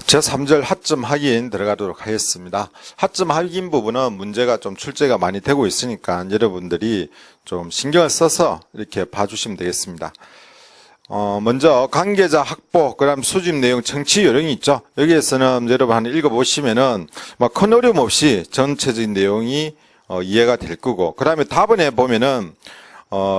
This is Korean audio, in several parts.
제3절 하점 확인 들어가도록 하겠습니다. 하점 확인 부분은 문제가 좀 출제가 많이 되고 있으니까 여러분들이 좀 신경을 써서 이렇게 봐주시면 되겠습니다. 먼저 관계자 확보, 그 다음 수집 내용 청취 요령이 있죠. 여기에서는 여러분 한번 읽어보시면은 큰 어려움 없이 전체적인 내용이 이해가 될 거고, 그 다음에 답안에 보면은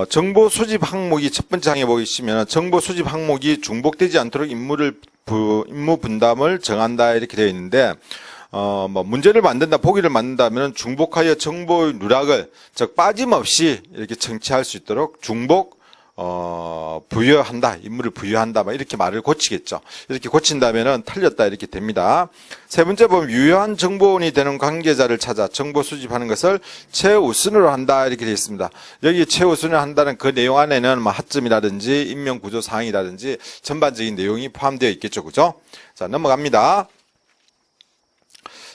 정보 수집 항목이 첫 번째 항에 보시면 정보 수집 항목이 중복되지 않도록 임무 분담을 정한다 이렇게 되어 있는데, 문제를 만든다, 보기를 만든다면 중복하여 정보의 누락을, 즉 빠짐없이 이렇게 청취할 수 있도록 중복 부여한다, 임무를 부여한다, 이렇게 말을 고치겠죠. 이렇게 고친다면은 틀렸다 이렇게 됩니다. 세 번째 보면 유효한 정보원이 되는 관계자를 찾아 정보 수집하는 것을 최우선으로 한다 이렇게 되어 있습니다. 여기 최우선을 한다는 그 내용 안에는 하점이라든지 임명 구조 사항이라든지 전반적인 내용이 포함되어 있겠죠, 그죠? 자, 넘어갑니다.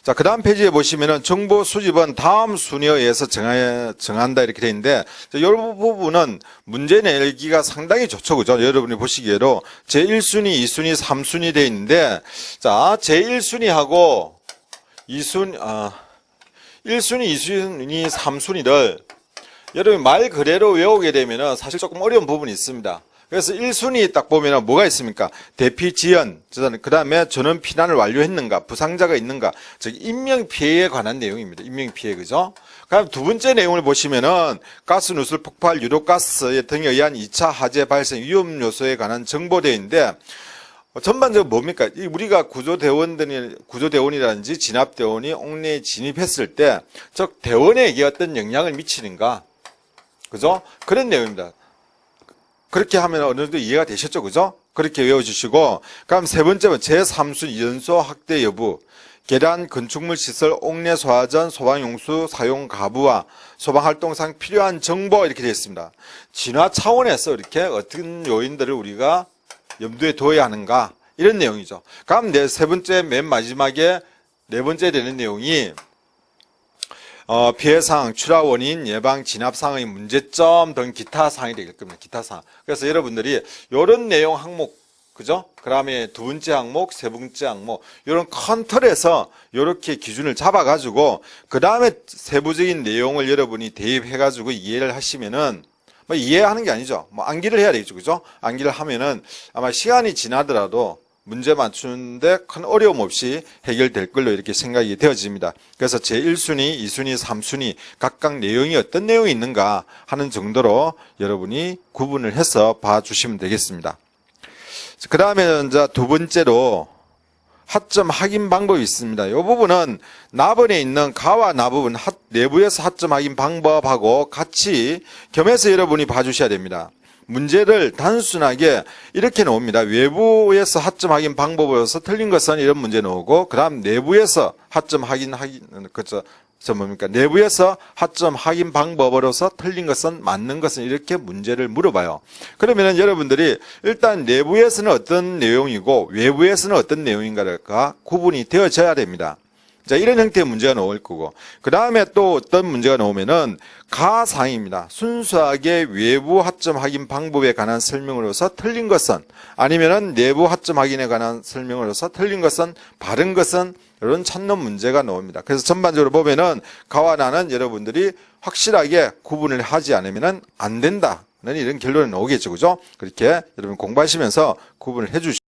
자, 그 다음 페이지에 보시면은 정보 수집은 다음 순위에 의해서 정한다 이렇게 되어 있는데, 이 부분은 문제 내기가 상당히 좋죠, 그죠? 여러분이 보시기에도 제1순위, 2순위, 3순위 되어 있는데, 자, 제1순위하고 1순위, 2순위, 3순위를 여러분이 말 그대로 외우게 되면은 사실 조금 어려운 부분이 있습니다. 그래서 1순위 딱 보면 뭐가 있습니까? 대피 지연, 그 다음에 전원 피난을 완료했는가, 부상자가 있는가, 즉 인명피해에 관한 내용입니다. 인명피해, 그죠? 그다음 두 번째 내용을 보시면은 가스 누출 폭발, 유독가스 등에 의한 2차 화재 발생 위험 요소에 관한 정보대인데, 전반적으로 뭡니까? 우리가 구조대원이라든지 진압대원이 옥내에 진입했을 때, 즉 대원에게 어떤 영향을 미치는가, 그죠? 그런 내용입니다. 그렇게 하면 어느 정도 이해가 되셨죠, 그죠? 그렇게 외워주시고, 그럼 세 번째는 제3순위 연소 확대 여부, 계단, 건축물 시설, 옥내 소화전, 소방용수 사용 가부와 소방활동상 필요한 정보 이렇게 되어 있습니다. 진화 차원에서 이렇게 어떤 요인들을 우리가 염두에 둬야 하는가, 이런 내용이죠. 그럼 세 번째 맨 마지막에 네 번째 되는 내용이 피해 상황, 출하 원인, 예방, 진압 상황의 문제점 등 기타 사항이 되길 겁니다. 기타 사항. 그래서 여러분들이 이런 내용 항목, 그죠? 그 다음에 두 번째 항목, 세 번째 항목, 이런 큰 틀에서 이렇게 기준을 잡아가지고, 그 다음에 세부적인 내용을 여러분이 대입해가지고 이해를 하시면은, 이해하는 게 아니죠. 암기를 해야 되겠죠. 그죠? 암기를 하면은 아마 시간이 지나더라도 문제 맞추는데 큰 어려움 없이 해결될 걸로 이렇게 생각이 되어집니다. 그래서 제1순위, 2순위, 3순위 각각 내용이 어떤 내용이 있는가 하는 정도로 여러분이 구분을 해서 봐주시면 되겠습니다. 그 다음에 이제 두 번째로 하점 확인 방법이 있습니다. 이 부분은 납원에 있는 가와 나부분 내부에서 하점 확인 방법하고 같이 겸해서 여러분이 봐주셔야 됩니다. 문제를 단순하게 이렇게 나옵니다. 외부에서 하점 확인 방법으로서 틀린 것은 이런 문제 나오고, 그 다음 내부에서 하점 확인, 내부에서 하점 확인 방법으로서 틀린 것은 맞는 것은 이렇게 문제를 물어봐요. 그러면은 여러분들이 일단 내부에서는 어떤 내용이고 외부에서는 어떤 내용인가가 구분이 되어져야 됩니다. 자, 이런 형태의 문제가 나올 거고, 그 다음에 또 어떤 문제가 나오면은 가상입니다. 순수하게 외부 하점 확인 방법에 관한 설명으로서 틀린 것은, 아니면은 내부 하점 확인에 관한 설명으로서 틀린 것은, 바른 것은, 이런 찾는 문제가 나옵니다. 그래서 전반적으로 보면은 가와 나는 여러분들이 확실하게 구분을 하지 않으면은 안 된다는 이런 결론이 나오겠죠, 그죠? 그렇게 여러분 공부하시면서 구분을 해주시고.